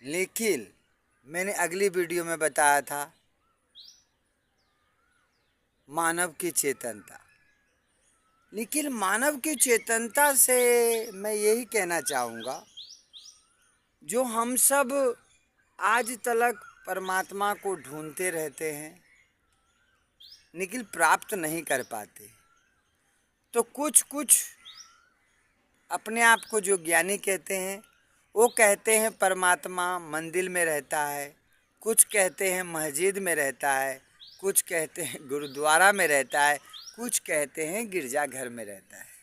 लेकिन मैंने अगली वीडियो में बताया था मानव की चेतनता। लेकिन मानव की चेतनता से मैं यही कहना चाहूँगा, जो हम सब आज तक परमात्मा को ढूंढते रहते हैं लेकिन प्राप्त नहीं कर पाते। तो कुछ कुछ अपने आप को जो ज्ञानी कहते हैं वो कहते हैं परमात्मा मंदिर में रहता है, कुछ कहते हैं मस्जिद में रहता है, कुछ कहते हैं गुरुद्वारा में रहता है, कुछ कहते हैं गिरजाघर में रहता है।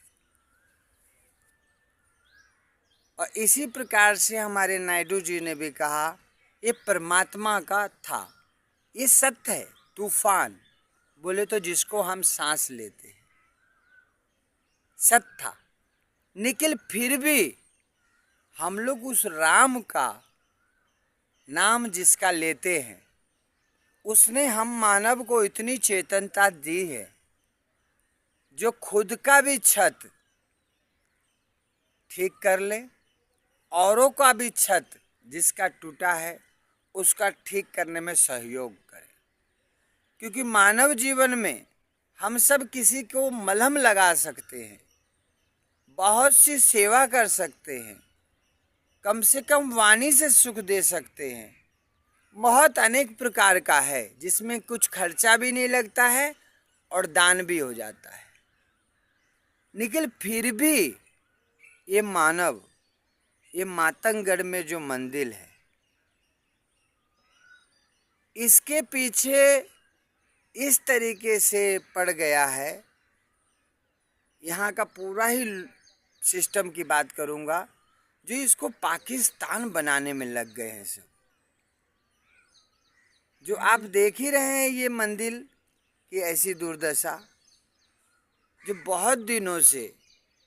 और इसी प्रकार से हमारे नायडू जी ने भी कहा ये परमात्मा का था, ये सत्य है। तूफान बोले तो जिसको हम सांस लेते हैं, सत्य था। लेकिन फिर भी हम लोग उस राम का नाम जिसका लेते हैं, उसने हम मानव को इतनी चेतनता दी है जो खुद का भी छत ठीक कर ले, औरों का भी छत जिसका टूटा है उसका ठीक करने में सहयोग करे। क्योंकि मानव जीवन में हम सब किसी को मलहम लगा सकते हैं, बहुत सी सेवा कर सकते हैं, कम से कम वाणी से सुख दे सकते हैं। बहुत अनेक प्रकार का है जिसमें कुछ खर्चा भी नहीं लगता है और दान भी हो जाता है। लेकिन फिर भी ये मानव, ये मातंगगढ़ में जो मंदिर है, इसके पीछे इस तरीके से पड़ गया है। यहाँ का पूरा ही सिस्टम की बात करूँगा, जो इसको पाकिस्तान बनाने में लग गए हैं सब। जो आप देख ही रहे हैं ये मंदिर की ऐसी दुर्दशा, जो बहुत दिनों से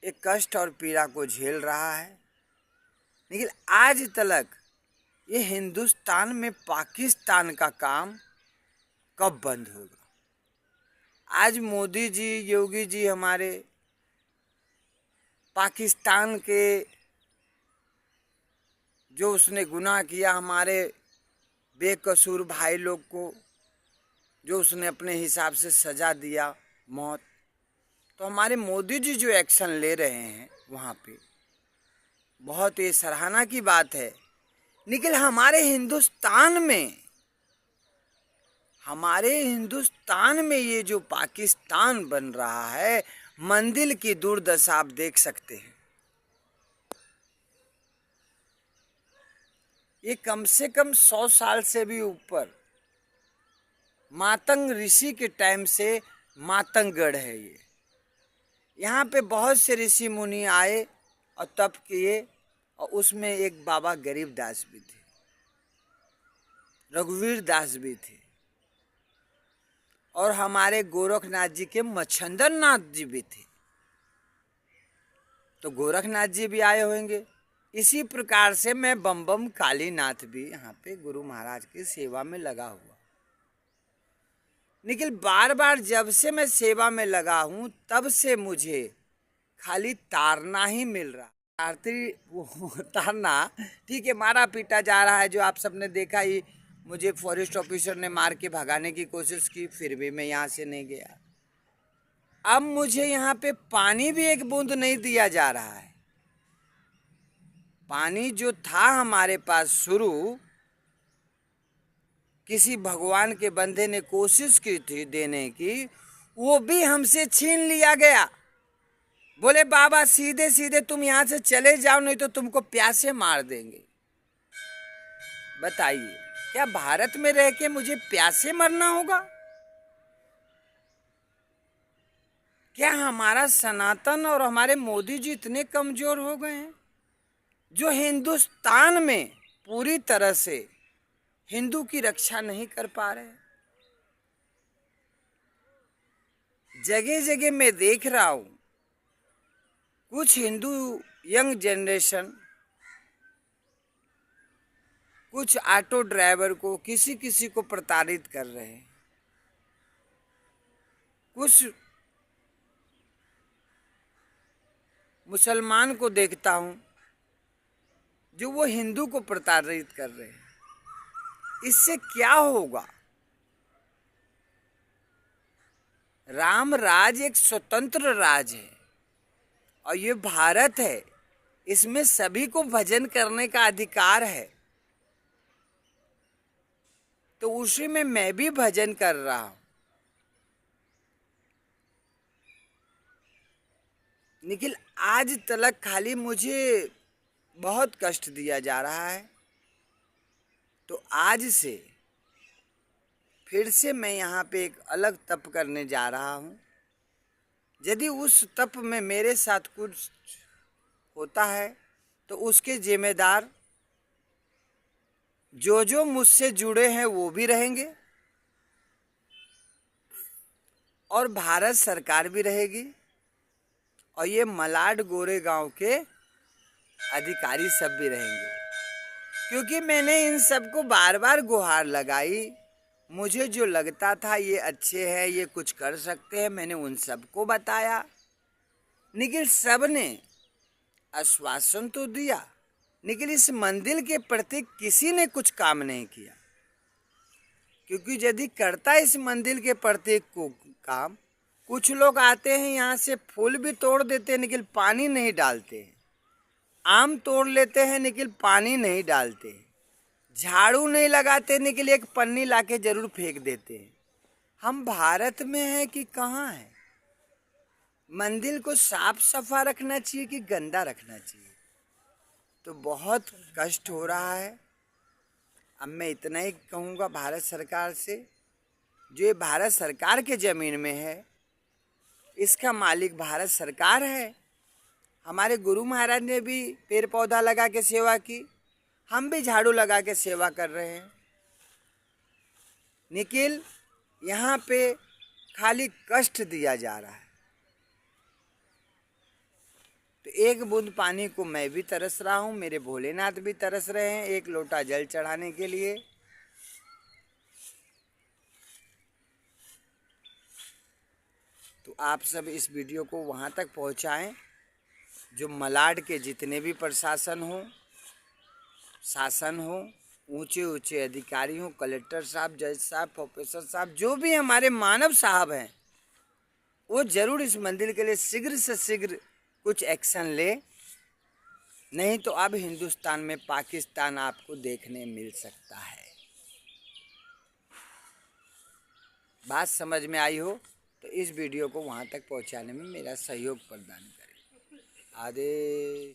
एक कष्ट और पीड़ा को झेल रहा है। लेकिन आज तक ये हिंदुस्तान में पाकिस्तान का काम कब बंद होगा? आज मोदी जी, योगी जी हमारे पाकिस्तान के जो उसने गुनाह किया हमारे बेकसूर भाई लोग को, जो उसने अपने हिसाब से सजा दिया मौत, तो हमारे मोदी जी जो एक्शन ले रहे हैं वहाँ पे बहुत ये सराहना की बात है। लेकिन हमारे हिंदुस्तान में ये जो पाकिस्तान बन रहा है, मंदिर की दुर्दशा आप देख सकते हैं। ये कम से कम 100 साल से भी ऊपर मातंग ऋषि के टाइम से मातंगगढ़ है ये। यहाँ पे बहुत से ऋषि मुनि आए और तप किए, और उसमें एक बाबा गरीबदास भी थे, रघुवीर दास भी थे, और हमारे गोरखनाथ जी के मच्छंदर नाथ जी भी थे। तो गोरखनाथ जी भी आए होंगे। इसी प्रकार से मैं बम बम कालीनाथ भी यहाँ पे गुरु महाराज की सेवा में लगा हुआ। लेकिन बार बार जब से मैं सेवा में लगा हूँ तब से मुझे खाली तारना ही मिल रहा। आरती वो तारना, ठीक है, मारा पीटा जा रहा है, जो आप सबने देखा ही। मुझे फॉरेस्ट ऑफिसर ने मार के भगाने की कोशिश की, फिर भी मैं यहाँ से नहीं गया। अब मुझे यहाँ पे पानी भी एक बूंद नहीं दिया जा रहा है। पानी जो था हमारे पास शुरू, किसी भगवान के बंदे ने कोशिश की थी देने की, वो भी हमसे छीन लिया गया। बोले बाबा सीधे सीधे तुम यहाँ से चले जाओ, नहीं तो तुमको प्यासे मार देंगे। बताइए, क्या भारत में रह के मुझे प्यासे मरना होगा? क्या हमारा सनातन और हमारे मोदी जी इतने कमजोर हो गए हैं जो हिंदुस्तान में पूरी तरह से हिंदू की रक्षा नहीं कर पा रहे? जगह जगह मैं देख रहा हूं कुछ हिंदू यंग जनरेशन कुछ ऑटो ड्राइवर को किसी किसी को प्रताड़ित कर रहे हैं। कुछ मुसलमान को देखता हूं जो वो हिंदू को प्रताड़ित कर रहे हैं। इससे क्या होगा? राम राज एक स्वतंत्र राज है और ये भारत है, इसमें सभी को भजन करने का अधिकार है। तो उसी में मैं भी भजन कर रहा हूं। निखिल, आज तक खाली मुझे बहुत कष्ट दिया जा रहा है, तो आज से फिर से मैं यहाँ पे एक अलग तप करने जा रहा हूँ। यदि उस तप में मेरे साथ कुछ होता है तो उसके जिम्मेदार जो मुझसे जुड़े हैं वो भी रहेंगे और भारत सरकार भी रहेगी और ये मलाड गोरेगांव के अधिकारी सब भी रहेंगे। क्योंकि मैंने इन सबको बार बार गुहार लगाई। मुझे जो लगता था ये अच्छे हैं, ये कुछ कर सकते हैं, मैंने उन सबको बताया, लेकिन सब ने आश्वासन तो दिया, लेकिन इस मंदिर के प्रति किसी ने कुछ काम नहीं किया। क्योंकि यदि करता इस मंदिर के प्रति को काम, कुछ लोग आते हैं यहाँ से फूल भी तोड़ देते हैं लेकिन पानी नहीं डालते हैं, आम तोड़ लेते हैं लेकिन पानी नहीं डालते हैं, झाड़ू नहीं लगाते लेकिन एक पन्नी लाके जरूर फेंक देते हैं। हम भारत में हैं कि कहाँ हैं? मंदिर को साफ सफा रखना चाहिए कि गंदा रखना चाहिए? तो बहुत कष्ट हो रहा है। अब मैं इतना ही कहूँगा भारत सरकार से, जो ये भारत सरकार के ज़मीन में है, इसका मालिक भारत सरकार है। हमारे गुरु महाराज ने भी पेड़ पौधा लगा के सेवा की, हम भी झाड़ू लगा के सेवा कर रहे हैं। निखिल, यहाँ पे खाली कष्ट दिया जा रहा है। तो एक बूंद पानी को मैं भी तरस रहा हूँ, मेरे भोलेनाथ भी तरस रहे हैं एक लोटा जल चढ़ाने के लिए। तो आप सब इस वीडियो को वहाँ तक पहुँचाएं, जो मलाड के जितने भी प्रशासन हो, शासन हो, ऊंचे ऊंचे अधिकारी हो, कलेक्टर साहब, जज साहब, प्रोफेसर साहब, जो भी हमारे मानव साहब हैं, वो जरूर इस मंदिर के लिए शीघ्र से शीघ्र कुछ एक्शन ले। नहीं तो अब हिंदुस्तान में पाकिस्तान आपको देखने मिल सकता है। बात समझ में आई हो तो इस वीडियो को वहाँ तक पहुँचाने में मेरा सहयोग प्रदान करें। आदेश।